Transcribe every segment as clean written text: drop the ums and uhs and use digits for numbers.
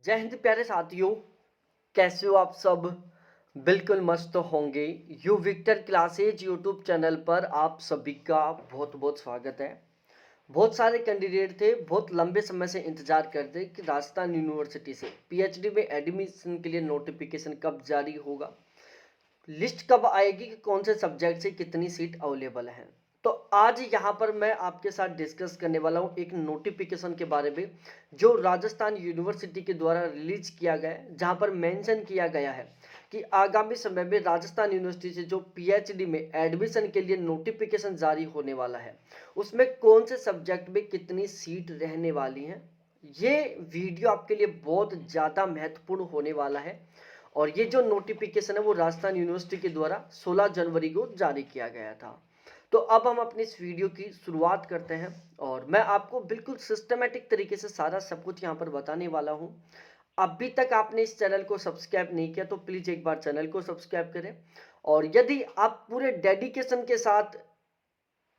जय हिंद प्यारे साथियों। कैसे हो आप सब? बिल्कुल मस्त होंगे। U Victor classes YouTube channel पर आप सभी का बहुत बहुत स्वागत है। बहुत सारे कैंडिडेट थे, बहुत लंबे समय से इंतजार करते कि राजस्थान यूनिवर्सिटी से पीएचडी में एडमिशन के लिए नोटिफिकेशन कब जारी होगा, लिस्ट कब आएगी कि कौन से सब्जेक्ट से कितनी सीट अवेलेबल है। तो आज यहाँ पर मैं आपके साथ डिस्कस करने वाला हूँ एक नोटिफिकेशन के बारे में जो राजस्थान यूनिवर्सिटी के द्वारा रिलीज किया गया है, जहाँ पर मेंशन किया गया है कि आगामी समय में राजस्थान यूनिवर्सिटी से जो पीएचडी में एडमिशन के लिए नोटिफिकेशन जारी होने वाला है उसमें कौन से सब्जेक्ट में कितनी सीट रहने वाली हैं। ये वीडियो आपके लिए बहुत ज़्यादा महत्वपूर्ण होने वाला है और ये जो नोटिफिकेशन है वो राजस्थान यूनिवर्सिटी के द्वारा 16 जनवरी को जारी किया गया था। तो अब हम अपनी इस वीडियो की शुरुआत करते हैं और मैं आपको बिल्कुल सिस्टमेटिक तरीके से सारा सब कुछ यहाँ पर बताने वाला हूँ। अभी तक आपने इस चैनल को सब्सक्राइब नहीं किया तो प्लीज़ एक बार चैनल को सब्सक्राइब करें। और यदि आप पूरे डेडिकेशन के साथ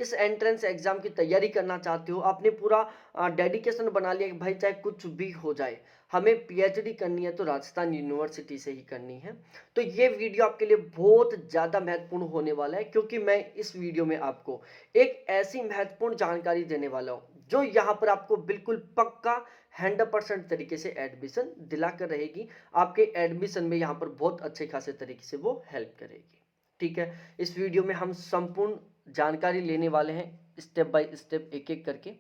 इस एंट्रेंस एग्जाम की तैयारी करना चाहते हो, आपने पूरा डेडिकेशन बना लिया कि भाई चाहे कुछ भी हो जाए हमें पीएचडी करनी है तो राजस्थान यूनिवर्सिटी से ही करनी है, तो ये वीडियो आपके लिए बहुत ज़्यादा महत्वपूर्ण होने वाला है क्योंकि मैं इस वीडियो में आपको एक ऐसी महत्वपूर्ण जानकारी देने वाला हूँ जो यहाँ पर आपको बिल्कुल पक्का 100% तरीके से एडमिशन दिलाकर रहेगी। आपके एडमिशन में यहाँ पर बहुत अच्छे खासे तरीके से वो हेल्प करेगी। ठीक है, इस वीडियो में हम संपूर्ण जानकारी लेने वाले हैं स्टेप बाय स्टेप एक एक करके।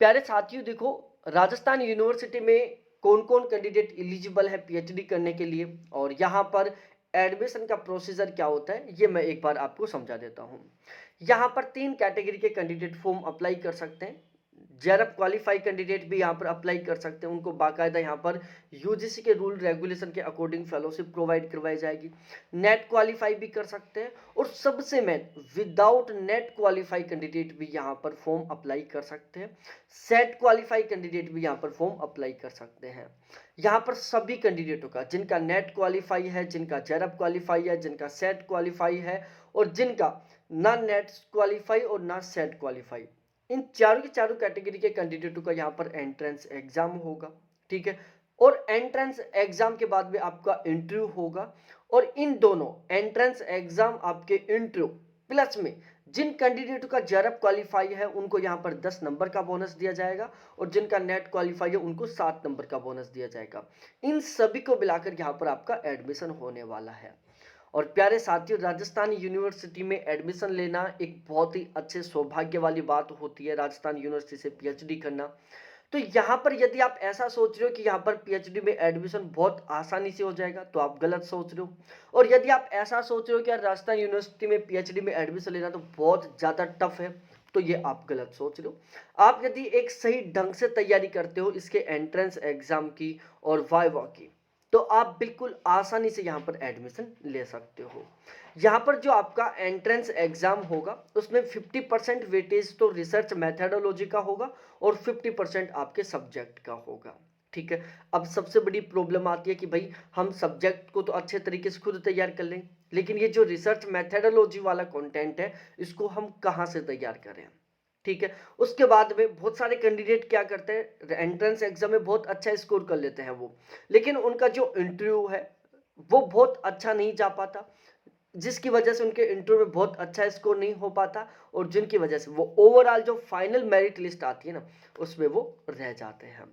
प्यारे साथियों देखो, राजस्थान यूनिवर्सिटी में कौन कौन कैंडिडेट एलिजिबल है पीएचडी करने के लिए और यहाँ पर एडमिशन का प्रोसीजर क्या होता है ये मैं एक बार आपको समझा देता हूँ। यहाँ पर 3 कैटेगरी के कैंडिडेट फॉर्म अप्लाई कर सकते हैं। जेआरएफ क्वालिफाई कैंडिडेट भी यहाँ पर अप्लाई कर सकते हैं, उनको बाकायदा यहाँ पर यूजीसी के रूल रेगुलेशन के अकॉर्डिंग फेलोशिप प्रोवाइड करवाई जाएगी। नेट क्वालिफाई भी कर सकते हैं और सबसे main without net qualify candidate भी यहाँ पर फॉर्म अप्लाई कर सकते हैं। सेट क्वालिफाई कैंडिडेट भी यहाँ पर फॉर्म अप्लाई कर सकते हैं। यहाँ पर सभी कैंडिडेटों का जिनका नेट क्वालिफाई है, जिनका जेआरएफ क्वालिफाई है, जिनका सेट क्वालिफाई है और जिनका ना नेट क्वालिफाई और ना सेट क्वालिफाई, इन चारों की चारों कैटेगरी के कैंडिडेटों का यहाँ पर एंट्रेंस एग्जाम होगा। ठीक है, और एंट्रेंस एग्जाम के बाद में आपका इंटरव्यू होगा और इन दोनों एंट्रेंस एग्जाम आपके इंटरव्यू प्लस में जिन कैंडिडेटों का जेआरएफ क्वालिफाई है उनको यहाँ पर 10 नंबर का बोनस दिया जाएगा और जिनका नेट क्वालिफाई है उनको 7 नंबर का बोनस दिया जाएगा। इन सभी को मिलाकर यहाँ पर आपका एडमिशन होने वाला है। और प्यारे साथियों, राजस्थान यूनिवर्सिटी में एडमिशन लेना एक बहुत ही अच्छे सौभाग्य वाली बात होती है, राजस्थान यूनिवर्सिटी से पीएचडी करना। तो यहाँ पर यदि आप ऐसा सोच रहे हो कि यहाँ पर पीएचडी में एडमिशन बहुत आसानी से हो जाएगा तो आप गलत सोच रहे हो। और यदि आप ऐसा सोच रहे हो कि यार राजस्थान यूनिवर्सिटी में पीएचडी में एडमिशन लेना तो बहुत ज़्यादा टफ है, तो ये आप गलत सोच रहे हो। आप यदि एक सही ढंग से तैयारी करते हो इसके एंट्रेंस एग्जाम की और वाइवा की तो आप बिल्कुल आसानी से यहाँ पर एडमिशन ले सकते हो। यहाँ पर जो आपका एंट्रेंस एग्जाम होगा उसमें 50% वेटेज तो रिसर्च मैथडोलॉजी का होगा और 50% आपके सब्जेक्ट का होगा। ठीक है, अब सबसे बड़ी प्रॉब्लम आती है कि भाई हम सब्जेक्ट को तो अच्छे तरीके से खुद तैयार कर लें, लेकिन ये जो रिसर्च मैथडोलॉजी वाला कंटेंट है इसको हम कहाँ से तैयार करें। ठीक है, उसके बाद में बहुत सारे कैंडिडेट क्या करते हैं, एंट्रेंस एग्जाम में बहुत अच्छा स्कोर कर लेते हैं वो, लेकिन उनका जो इंटरव्यू है वो बहुत अच्छा नहीं जा पाता, जिसकी वजह से उनके इंटरव्यू में बहुत अच्छा स्कोर नहीं हो पाता और जिनकी वजह से वो ओवरऑल जो फाइनल मेरिट लिस्ट आती है ना उसमें वो रह जाते हैं।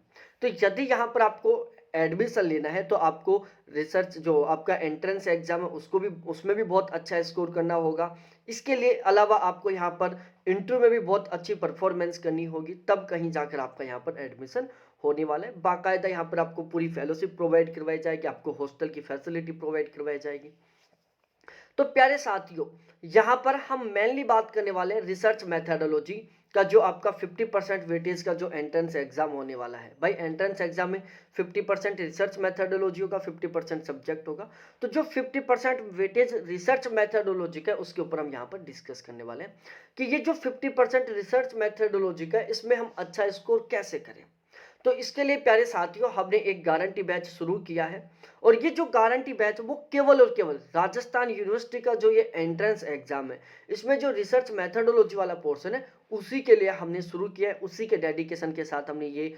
तो यदि यहाँ पर आपको एडमिशन लेना है तो आपको रिसर्च जो आपका एंट्रेंस एग्जाम है उसको भी उसमें भी बहुत अच्छा स्कोर करना होगा। इसके लिए अलावा आपको यहाँ पर इंटरव्यू में भी बहुत अच्छी परफॉर्मेंस करनी होगी, तब कहीं जाकर आपका यहाँ पर एडमिशन होने वाला है। बाकायदा यहाँ पर आपको पूरी फेलोशिप प्रोवाइड करवाई जाएगी, आपको हॉस्टल की फैसिलिटी प्रोवाइड करवाई जाएगी। तो प्यारे साथियों, यहाँ पर हम मेनली बात करने वाले हैं रिसर्च मैथडोलॉजी का, जो आपका 50% वेटेज का जो एंट्रेंस एग्जाम होने वाला है। भाई एंट्रेंस एग्जाम में 50% रिसर्च मैथडोलॉजी होगा, 50% सब्जेक्ट होगा। तो जो 50% वेटेज रिसर्च मैथडोलॉजी का है उसके ऊपर हम यहाँ पर डिस्कस करने वाले हैं कि ये जो 50% रिसर्च मैथडोलॉजी का है इसमें हम अच्छा स्कोर कैसे करें। तो इसके लिए प्यारे साथियों हमने एक गारंटी बैच शुरू किया है, और ये जो गारंटी बैच वो केवल और केवल राजस्थान यूनिवर्सिटी का जो ये एंट्रेंस एग्जाम है, इसमें जो रिसर्च मेथडोलॉजी वाला पोर्शन है उसी के लिए हमने शुरू किया है, उसी के डेडिकेशन के साथ हमने ये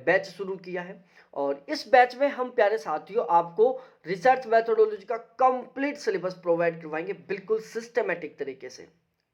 बैच शुरू किया है। और इस बैच में हम प्यारे साथियों आपको रिसर्च मेथडोलॉजी का कंप्लीट सिलेबस प्रोवाइड करवाएंगे, बिल्कुल सिस्टमेटिक तरीके से।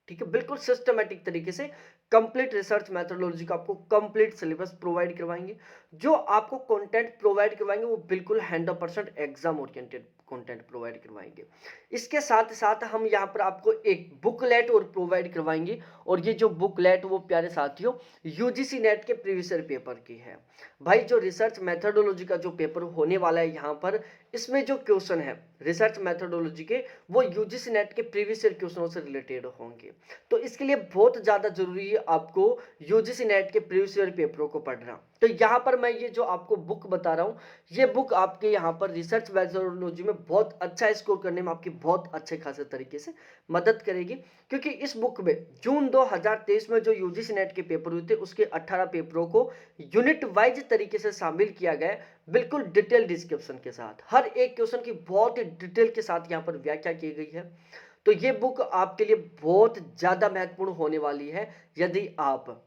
ठीक है, बिल्कुल सिस्टमेटिक तरीके से कंप्लीट रिसर्च मेथडोलॉजी का आपको कंप्लीट सिलेबस प्रोवाइड करवाएंगे। जो आपको कंटेंट प्रोवाइड करवाएंगे वो बिल्कुल 100% एग्जाम ओरिएंटेड कंटेंट प्रोवाइड करवाएंगे। इसके साथ साथ हम यहाँ पर आपको एक बुकलेट और प्रोवाइड करवाएंगे, और ये जो बुकलेट वो प्यारे साथियों यूजीसी नेट के प्रीवियस ईयर पेपर की है। भाई जो रिसर्च मेथडोलॉजी का जो पेपर होने वाला है यहाँ पर, इसमें जो क्वेश्चन है रिसर्च मेथडोलॉजी के वो यूजीसी नेट के प्रीवियस ईयर क्वेश्चनों से रिलेटेड होंगे। तो इसके लिए बहुत ज़्यादा जरूरी है आपको यूजीसी नेट के प्रीवियस ईयर पेपरों को पढ़ना। तो यहाँ पर मैं ये जो आपको बुक बता रहा हूँ, ये बुक आपके यहाँ पर रिसर्च मेथडोलॉजी में बहुत अच्छा स्कोर करने में आपकी बहुत अच्छे खासे तरीके से मदद करेगी, क्योंकि इस बुक में जून 2023 में जो यूजीसी नेट के पेपर हुए थे उसके 18 पेपरों को यूनिट वाइज तरीके से शामिल किया गया है, बिल्कुल डिटेल डिस्क्रिप्शन के साथ। हर एक क्वेश्चन की बहुत ही डिटेल के साथ यहाँ पर व्याख्या की गई है। तो ये बुक आपके लिए बहुत ज़्यादा महत्वपूर्ण होने वाली है यदि आप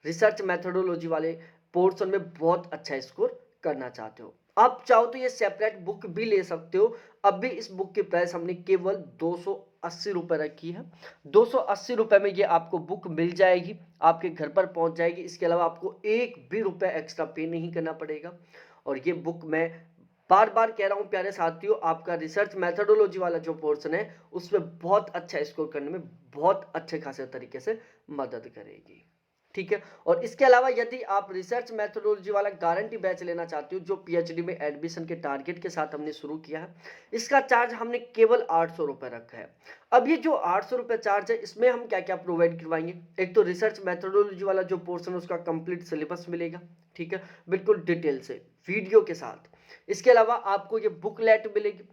रिसर्च मेथडोलॉजी वाले पोर्शन में बहुत अच्छा स्कोर करना चाहते हो। आप चाहो तो ये सेपरेट बुक भी ले सकते हो। अब भी इस बुक की प्राइस हमने केवल 280 रुपये रखी है। 280 रुपये में ये आपको बुक मिल जाएगी, आपके घर पर पहुंच जाएगी। इसके अलावा आपको एक भी रुपये एक्स्ट्रा पे नहीं करना पड़ेगा। और ये बुक मैं बार बार कह रहा हूं प्यारे साथियों, आपका रिसर्च मेथडोलॉजी वाला जो पोर्शन है उसमें बहुत अच्छा स्कोर करने में बहुत अच्छे खासे तरीके से मदद करेगी। ठीक है, और इसके अलावा यदि आप रिसर्च मेथडोलॉजी वाला गारंटी बैच लेना चाहते हो जो पीएचडी में एडमिशन के टारगेट के साथ हमने शुरू किया है, इसका चार्ज हमने केवल 800 रुपये रखा है। अब ये जो 800 रुपये चार्ज है इसमें हम क्या क्या प्रोवाइड करवाएंगे, एक तो रिसर्च मेथडोलॉजी वाला जो पोर्शन है उसका कंप्लीट सिलेबस मिलेगा, ठीक है, बिल्कुल डिटेल से वीडियो के साथ। इसके अलावा आपको ये बुकलेट मिलेगी।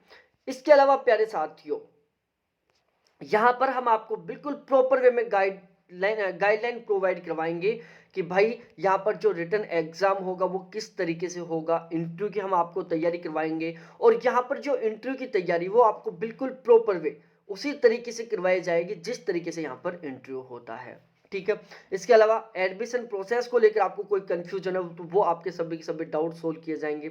इसके अलावा प्यारे साथियों यहां पर हम आपको बिल्कुल प्रॉपर वे में गाइडलाइन प्रोवाइड करवाएंगे कि भाई यहाँ पर जो रिटन एग्जाम होगा वो किस तरीके से होगा, इंटरव्यू की हम आपको तैयारी करवाएंगे, और यहाँ पर जो इंटरव्यू की तैयारी वो आपको बिल्कुल प्रॉपर वे उसी तरीके से करवाई जाएगी जिस तरीके से यहाँ पर इंटरव्यू होता है। ठीक है, इसके अलावा एडमिशन प्रोसेस को लेकर आपको कोई कंफ्यूजन है तो वो आपके सभी के सभी डाउट सोल्व किए जाएंगे।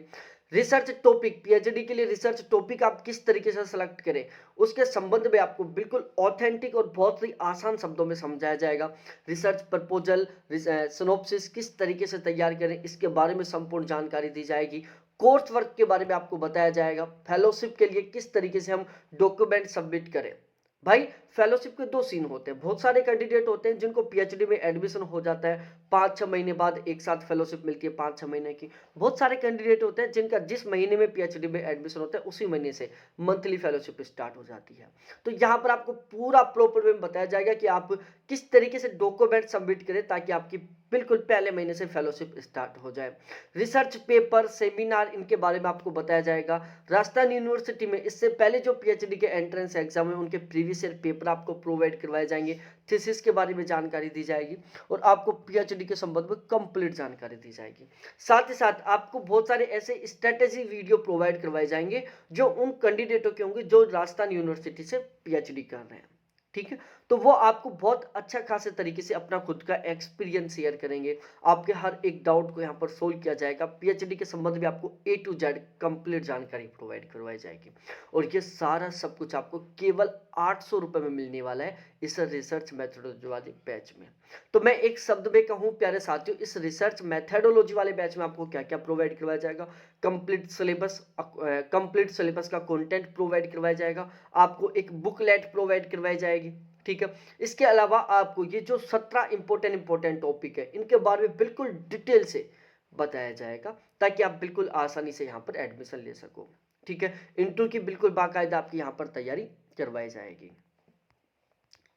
रिसर्च टॉपिक, पीएचडी के लिए रिसर्च टॉपिक आप किस तरीके से सेलेक्ट करें उसके संबंध में आपको बिल्कुल ऑथेंटिक और बहुत ही आसान शब्दों में समझाया जाएगा। रिसर्च प्रपोजल, सिनॉप्सिस किस तरीके से तैयार करें इसके बारे में संपूर्ण जानकारी दी जाएगी। कोर्स वर्क के बारे में आपको बताया जाएगा। फेलोशिप के लिए किस तरीके से हम डॉक्यूमेंट सबमिट करें। भाई फेलोशिप के दो सीन होते हैं, बहुत सारे कैंडिडेट होते हैं जिनको पीएचडी में एडमिशन हो जाता है, 5-6 महीने बाद एक साथ फेलोशिप मिलती है 5-6 महीने की। बहुत सारे कैंडिडेट होते हैं जिनका जिस महीने में पीएचडी में एडमिशन होता है उसी महीने से मंथली फेलोशिप स्टार्ट हो जाती है। तो यहाँ पर आपको पूरा प्रॉपर वे में बताया जाएगा कि आप किस तरीके से डॉक्यूमेंट सबमिट करें ताकि आपकी बिल्कुल पहले महीने से फेलोशिप स्टार्ट हो जाए। रिसर्च पेपर, सेमिनार, इनके बारे में आपको बताया जाएगा। राजस्थान यूनिवर्सिटी में इससे पहले जो पीएचडी के एंट्रेंस एग्जाम है उनके प्रीवियस ईयर पेपर आपको प्रोवाइड करवाए जाएंगे। थीसिस के बारे में जानकारी दी जाएगी और आपको पीएचडी के संबंध में कंप्लीट जानकारी दी जाएगी। साथ ही साथ आपको बहुत सारे ऐसे स्ट्रेटेजी वीडियो प्रोवाइड करवाए जाएंगे जो उन कैंडिडेटों के होंगे जो राजस्थान यूनिवर्सिटी से पीएचडी कर रहे हैं। ठीक है, तो वो आपको बहुत अच्छा खासे तरीके से अपना खुद का एक्सपीरियंस शेयर करेंगे। आपके हर एक डाउट को यहाँ पर सोल्व किया जाएगा। पीएचडी के संबंध में आपको A to Z कंप्लीट जानकारी प्रोवाइड करवाई जाएगी, और ये सारा सब कुछ आपको केवल 800 रुपये में मिलने वाला है इस रिसर्च मेथडोलॉजी वाले बैच में। तो मैं एक शब्द में कहूँ प्यारे साथियों, इस रिसर्च मेथडोलॉजी वाले बैच में आपको क्या क्या प्रोवाइड करवाया जाएगा, कंप्लीट सिलेबस का कंटेंट प्रोवाइड करवाया जाएगा, आपको एक बुकलेट प्रोवाइड करवाई जाएगी। ठीक है, इसके अलावा आपको ये जो 17 इंपॉर्टेंट टॉपिक है इनके बारे में बिल्कुल डिटेल से बताया जाएगा ताकि आप बिल्कुल आसानी से यहाँ पर एडमिशन ले सको। ठीक है, इंटरव्यू की बिल्कुल बाकायदा आपकी यहाँ पर तैयारी करवाई जाएगी।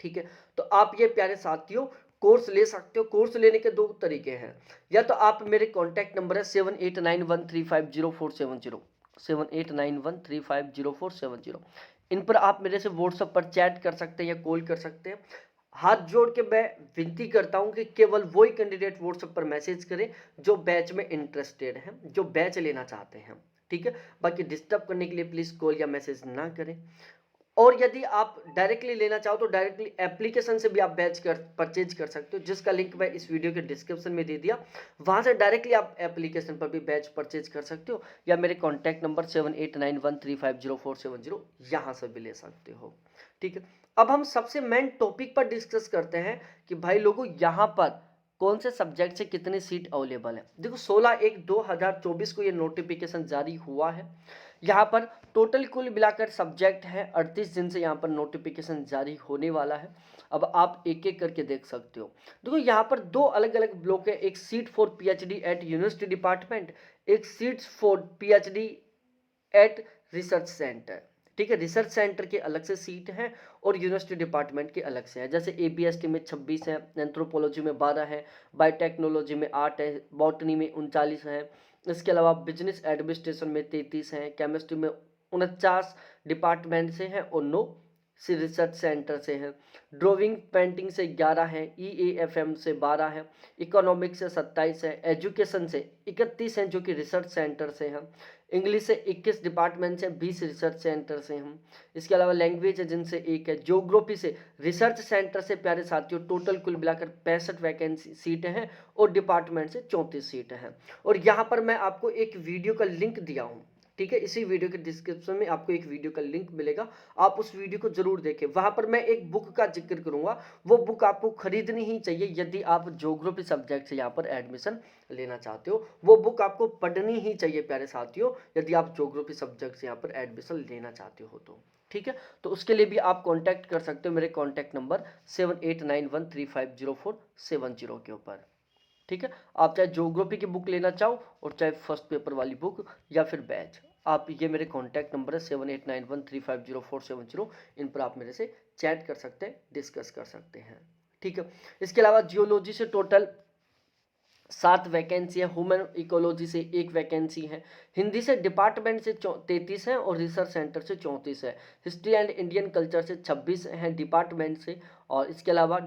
ठीक है, तो आप ये प्यारे साथियों कोर्स ले सकते हो। कोर्स लेने के दो तरीके हैं, या तो आप मेरे कॉन्टैक्ट नंबर है 7891350470 7891350470, इन पर आप मेरे से व्हाट्सएप पर चैट कर सकते हैं या कॉल कर सकते हैं। हाथ जोड़ के मैं विनती करता हूं कि केवल वही कैंडिडेट व्हाट्सएप पर मैसेज करें जो बैच में इंटरेस्टेड हैं, जो बैच लेना चाहते हैं। ठीक है, बाकी डिस्टर्ब करने के लिए प्लीज कॉल या मैसेज ना करें। और यदि आप डायरेक्टली लेना चाहो तो डायरेक्टली एप्लीकेशन से भी आप बैच परचेज कर सकते हो, जिसका लिंक मैं इस वीडियो के डिस्क्रिप्शन में दे दिया। वहां से डायरेक्टली आप एप्लीकेशन पर भी बैच परचेज कर सकते हो, या मेरे कॉन्टैक्ट नंबर 7891350470 यहाँ से भी ले सकते हो। ठीक है, अब हम सबसे मेन टॉपिक पर डिस्कस करते हैं कि भाई लोगों यहाँ पर कौन से सब्जेक्ट से कितनी सीट अवेलेबल है। देखो 16/1/2024 को ये नोटिफिकेशन जारी हुआ है। यहाँ पर टोटल कुल मिलाकर सब्जेक्ट है 38 दिन से यहाँ पर नोटिफिकेशन जारी होने वाला है। अब आप एक एक करके देख सकते हो। देखो यहाँ पर दो अलग अलग ब्लॉक है, एक seat for PhD at university department, एक seat for PhD at research centre. ठीक है, रिसर्च सेंटर के अलग से सीट है और यूनिवर्सिटी डिपार्टमेंट के अलग से है। जैसे एबीएसटी में 26 है, एंथ्रोपोलॉजी में 12 है, बायोटेक्नोलॉजी में 8 है, बॉटनी में 39 है, इसके अलावा बिजनेस एडमिनिस्ट्रेशन में 33 है, केमिस्ट्री में 49 डिपार्टमेंट से हैं और 9 से रिसर्च सेंटर से हैं, ड्राइंग पेंटिंग से 11 है, ईएएफएम से 12 है, इकोनॉमिक्स से 27 है, एजुकेशन से 31 हैं जो कि रिसर्च सेंटर से हैं, इंग्लिश से 21 डिपार्टमेंट से 20 रिसर्च सेंटर से हैं, इसके अलावा लैंग्वेज है जिनसे 1 है, ज्योग्राफी से रिसर्च सेंटर से प्यारे साथियों टोटल कुल मिलाकर 65 वैकेंसी सीटें हैं और डिपार्टमेंट से 34 सीटें हैं। और यहाँ पर मैं आपको एक वीडियो का लिंक दिया हूँ। ठीक है, इसी वीडियो के डिस्क्रिप्शन में आपको एक वीडियो का लिंक मिलेगा, आप उस वीडियो को जरूर देखें। वहां पर मैं एक बुक का जिक्र करूंगा, वो बुक आपको खरीदनी ही चाहिए यदि आप ज्योग्राफी सब्जेक्ट से यहाँ पर एडमिशन लेना चाहते हो। वो बुक आपको पढ़नी ही चाहिए प्यारे साथियों, यदि आप ज्योग्राफी सब्जेक्ट से यहाँ पर एडमिशन लेना चाहते हो तो। ठीक है, तो उसके लिए भी आप कांटेक्ट कर सकते हो मेरे कांटेक्ट नंबर 7891350470 के ऊपर। ठीक है, आप चाहे ज्योग्राफी की बुक लेना चाहो और चाहे फर्स्ट पेपर वाली बुक या फिर बैच, आप ये मेरे कॉन्टैक्ट नंबर है 7891350470, इन पर आप मेरे से चैट कर सकते हैं, डिस्कस कर सकते हैं। ठीक है, इसके अलावा जियोलॉजी से टोटल 7 वैकेंसी है, ह्यूमन इकोलॉजी से 1 वैकेंसी है, हिंदी से डिपार्टमेंट से 33 है और रिसर्च सेंटर से 34 है, हिस्ट्री एंड इंडियन कल्चर से 26 हैं डिपार्टमेंट से, और इसके अलावा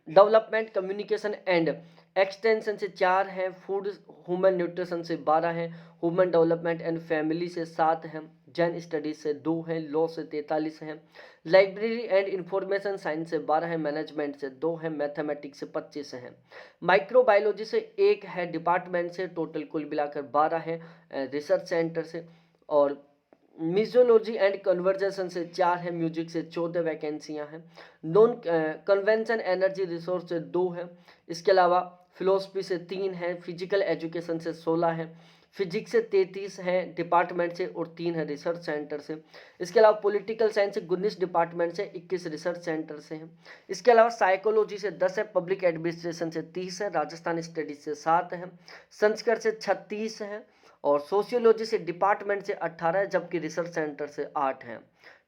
डेवलपमेंट कम्युनिकेशन एंड एक्सटेंशन से 4 हैं, फूड ह्यूमन न्यूट्रिशन से 12 हैं, ह्यूमन डेवलपमेंट एंड फैमिली से 7 हैं, जैन स्टडीज से 2 हैं, लॉ से 43 हैं, लाइब्रेरी एंड इंफॉर्मेशन साइंस से 12 हैं, मैनेजमेंट से 2 हैं, मैथमेटिक्स से 25 हैं, माइक्रोबायोलॉजी से 1 है डिपार्टमेंट से, टोटल कुल मिलाकर 12 हैं रिसर्च सेंटर से, और म्यूजियोलॉजी एंड कन्वर्जेशन से 4 है, म्यूजिक से 14 वैकेंसियां हैं, नॉन कन्वेंशन एनर्जी रिसोर्स से 2 है, इसके अलावा फिलोसफी से 3 है, फिजिकल एजुकेशन से 16 है, फिजिक्स से 33 है डिपार्टमेंट से और 3 है रिसर्च सेंटर से, इसके अलावा पॉलिटिकल साइंस से 19 डिपार्टमेंट से 21 रिसर्च सेंटर से हैं, इसके अलावा साइकोलॉजी से 10 है, पब्लिक एडमिनिस्ट्रेशन से 30 है, राजस्थान स्टडीज से 7 है, संस्कृत से 36 है, और सोशियोलॉजी से डिपार्टमेंट से 18 है जबकि रिसर्च सेंटर से 8 हैं।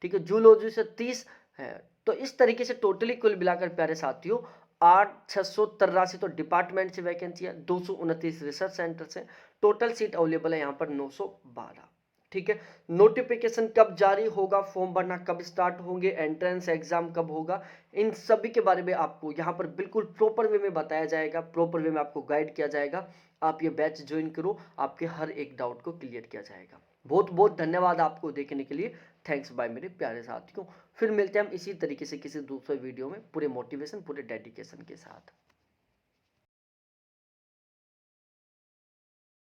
ठीक है, जूलॉजी से 30 है। तो इस तरीके से टोटली कुल मिलाकर प्यारे साथियों 8,683 तो डिपार्टमेंट से वैकेंसी है, 229 रिसर्च सेंटर से, टोटल सीट अवेलेबल है यहाँ पर 912। ठीक है, नोटिफिकेशन कब जारी होगा, फॉर्म भरना कब स्टार्ट होंगे, एंट्रेंस एग्जाम कब होगा, इन सभी के बारे में आपको यहाँ पर बिल्कुल प्रॉपर वे में बताया जाएगा, प्रॉपर वे में आपको गाइड किया जाएगा। आप ये बैच ज्वाइन करो, आपके हर एक डाउट को क्लियर किया जाएगा। बहुत बहुत धन्यवाद आपको देखने के लिए। थैंक्स बाय मेरे प्यारे साथियों। फिर मिलते हैं हम इसी तरीके से किसी दूसरे वीडियो में पूरे मोटिवेशन पूरे डेडिकेशन के साथ।